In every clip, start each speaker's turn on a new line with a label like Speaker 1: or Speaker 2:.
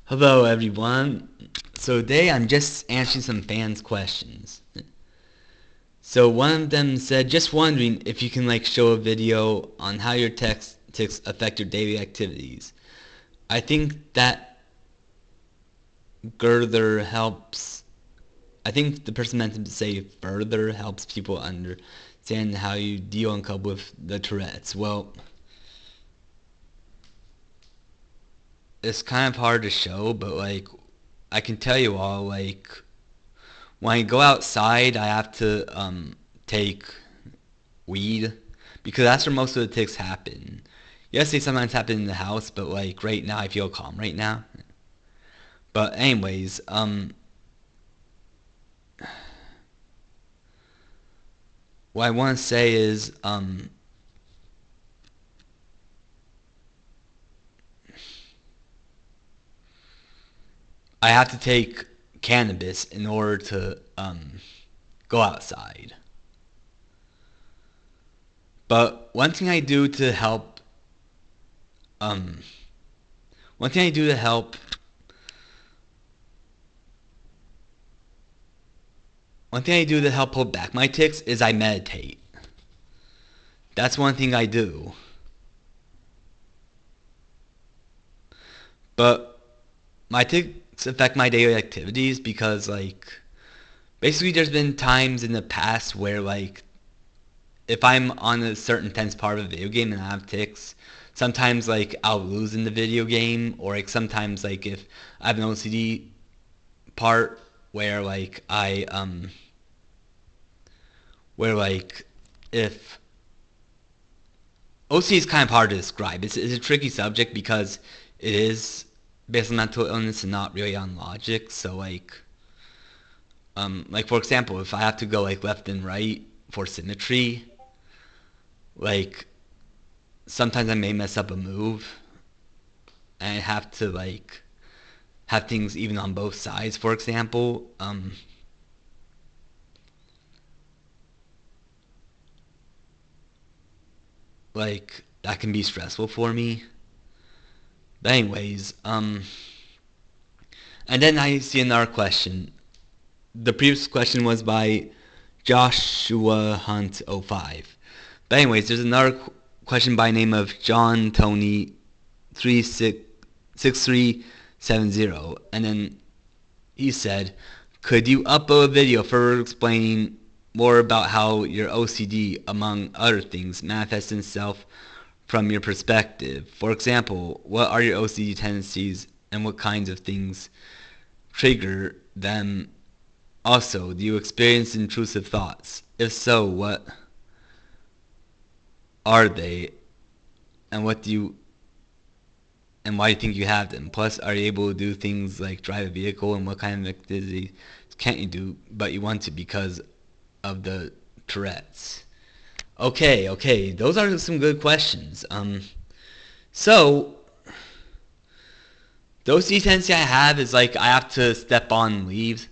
Speaker 1: Hello, everyone. So today I'm just answering some fans' questions. So one of them said, just wondering if you can show a video on how your tics affect your daily activities. I think that further helps. I think the person meant to say further helps people understand how you deal and cope with the Tourette's. Well, it's kind of hard to show, but I can tell you all when I go outside, I have to take weed because that's where most of the tics happen. Yes, they sometimes happen in the house, but right now I feel calm right now. But anyways, what I want to say is I have to take cannabis in order to go outside. But um, one thing I do to help one thing I do to help pull back my tics is I meditate. That's one thing I do. But my tics affect my daily activities because basically there's been times in the past where if I'm on a certain tense part of a video game and I have tics, sometimes I'll lose in the video game, or sometimes if I have an OCD part where where if OCD is kind of hard to describe. It's a tricky subject because it is based on mental illness and not really on logic. So for example, if I have to go left and right for symmetry, like sometimes I may mess up a move and I have to have things even on both sides. For example, that can be stressful for me. But anyways, and then I see another question. The previous question was by Joshua Hunt 05. But anyways, there's another question by name of John Tony 3370, and then he said, could you upload a video further explaining more about how your OCD, among other things, manifests itself from your perspective? For example, what are your OCD tendencies and what kinds of things trigger them? Also, do you experience intrusive thoughts? If so, what are they, and why do you think you have them? Plus, are you able to do things like drive a vehicle, and what kind of activities can't you do but you want to because of the Tourette's? Okay, those are some good questions. So those tendency I have is I have to step on leaves.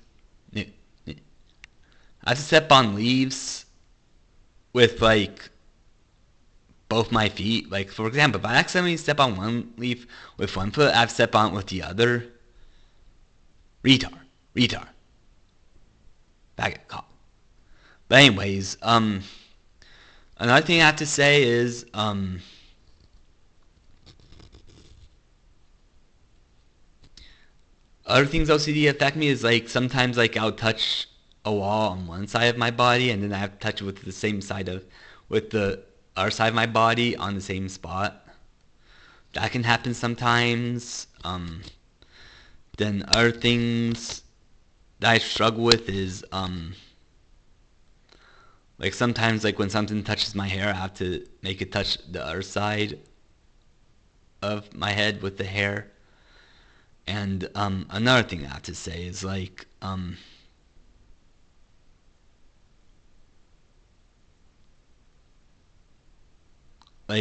Speaker 1: I have to step on leaves with both my feet. Like for example, if I accidentally step on one leaf with one foot, I have to step on it with the other. Retard. Back at cop. But anyways, another thing I have to say is other things OCD affect me is sometimes I'll touch a wall on one side of my body and then I have to touch it with the same side of with the other side of my body on the same spot. That can happen sometimes. Then other things that I struggle with is sometimes when something touches my hair, I have to make it touch the other side of my head with the hair. And another thing I have to say is I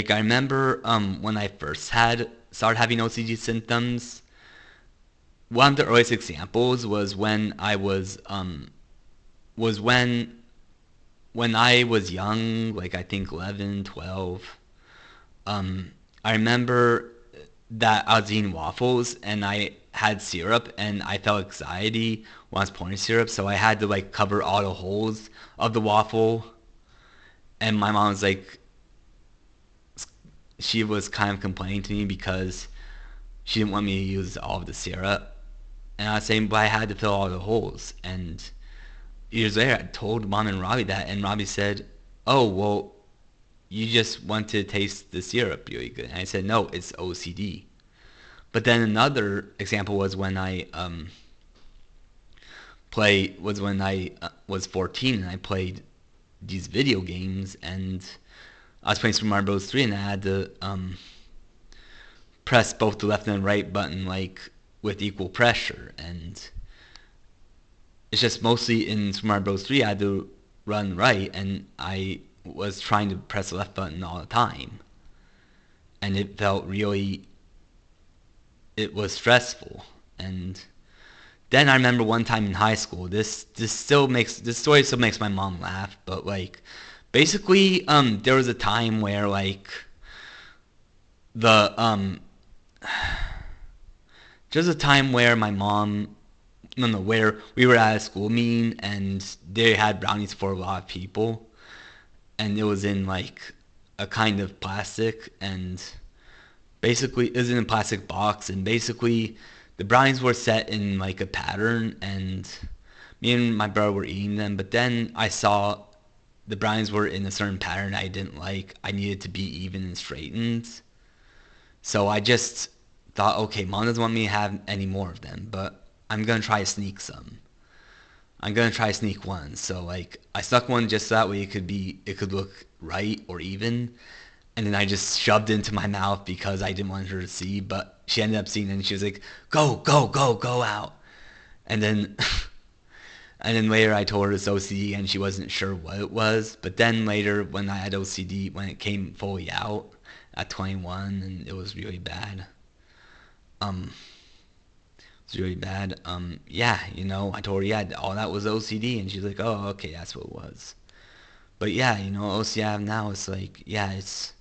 Speaker 1: remember when I first started having OCD symptoms. One of the earliest examples was when I was when I was young, I think 11, 12. I remember that I was eating waffles and I had syrup and I felt anxiety when I was pouring syrup, so I had to like cover all the holes of the waffle. And my mom was like, she was kind of complaining to me because she didn't want me to use all of the syrup. And I was saying, but I had to fill all the holes. And years later, I told Mom and Robbie that, and Robbie said, "Oh, well, you just want to taste the syrup really good." And I said, "No, it's OCD." But then another example was when I was 14 and I played these video games, and I was playing Super Mario Bros. 3 and I had to press both the left and the right button like with equal pressure, and it's just mostly in Super Mario Bros. 3 I had to run right, and I was trying to press the left button all the time, and it was stressful. And then I remember one time in high school, this story still makes my mom laugh, but like basically there was a time where like the there's a time where my mom no no where we were at a school meeting and they had brownies for a lot of people, and it was in like a kind of plastic, and basically it was in a plastic box, and basically the brownies were set in like a pattern, and me and my brother were eating them, but then I saw the brownies were in a certain pattern I didn't like. I needed to be even and straightened. So I just thought, okay, mom doesn't want me to have any more of them, but I'm gonna try to sneak some. I'm gonna try to sneak one. So like I stuck one just so that way it could look right or even. And then I just shoved it into my mouth because I didn't want her to see, but she ended up seeing it and she was like, "Go, go, go, go out." And then and then later I told her it's OCD and she wasn't sure what it was. But then later when I had OCD, when it came fully out at 21, and it was really bad. Um, it's really bad. Yeah, I told her, yeah, all that was OCD, and she's like, "Oh, okay, that's what it was." But yeah, OCD I have now is like, yeah, it's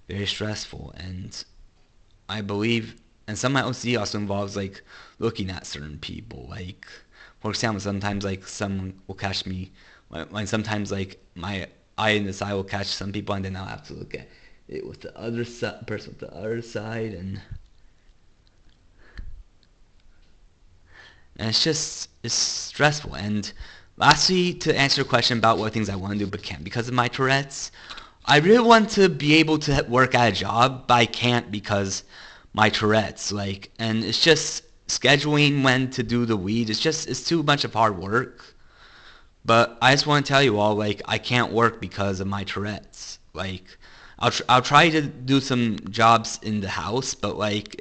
Speaker 1: very stressful, and I believe, and some of my OCD also involves like looking at certain people. Like, for example, sometimes like someone will catch me, when sometimes like my eye in the side will catch some people, and then I'll have to look at it with the other person with the other side, and it's stressful. And lastly, to answer your question about what things I want to do but can't because of my Tourette's, I really want to be able to work at a job, but I can't because my Tourette's. Like, and it's just scheduling when to do the weed. It's too much of hard work. But I just want to tell you all, like, I can't work because of my Tourette's. Like, I'll try to do some jobs in the house, but like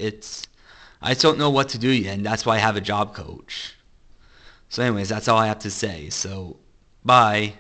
Speaker 1: I just don't know what to do yet, and that's why I have a job coach. So anyways, that's all I have to say. So bye.